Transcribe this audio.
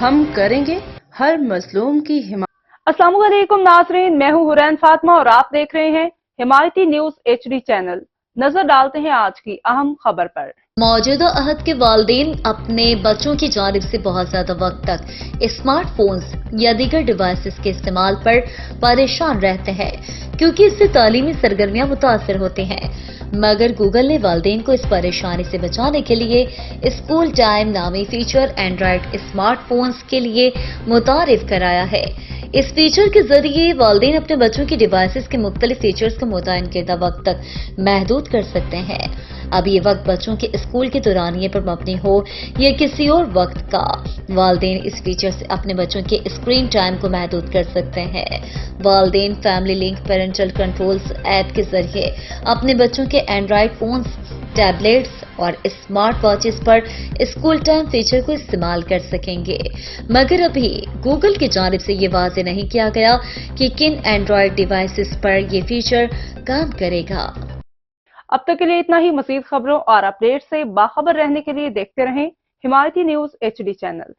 ہم کریں گے ہر مظلوم کی حمایت۔ السلام علیکم ناظرین، میں ہوں حورین فاطمہ اور آپ دیکھ رہے ہیں حمایتی نیوز HD چینل۔ نظر ڈالتے ہیں آج کی اہم خبر پر۔ موجودہ عہد کے والدین اپنے بچوں کی جانب سے بہت زیادہ وقت تک اسمارٹ فونز یا دیگر ڈیوائسز کے استعمال پر پریشان رہتے ہیں کیونکہ اس سے تعلیمی سرگرمیاں متاثر ہوتی ہیں، مگر گوگل نے والدین کو اس پریشانی سے بچانے کے لیے اسکول ٹائم نامی فیچر اینڈرائیڈ اسمارٹ فونز کے لیے متعارف کرایا ہے۔ اس فیچر کے ذریعے والدین اپنے بچوں کی ڈیوائسز کے مختلف فیچرز کو متعین کردہ وقت تک محدود کر سکتے ہیں۔ اب یہ وقت بچوں کے اسکول کے دورانیے پر مبنی ہو یا کسی اور وقت کا، والدین اس فیچر سے اپنے بچوں کے اسکرین ٹائم کو محدود کر سکتے ہیں۔ والدین family link parental controls app کے ذریعے اپنے بچوں کے اینڈرائیڈ فونز، ٹیبلیٹس اور اسمارٹ واچز پر اسکول ٹائم فیچر کو استعمال کر سکیں گے، مگر ابھی گوگل کی جانب سے یہ واضح نہیں کیا گیا کہ کن اینڈرائیڈ ڈیوائسز پر یہ فیچر کام کرے گا۔ اب تک کے لیے اتنا ہی۔ مزید خبروں اور اپڈیٹ سے باخبر رہنے کے لیے دیکھتے رہیں حمایتی نیوز HD چینل۔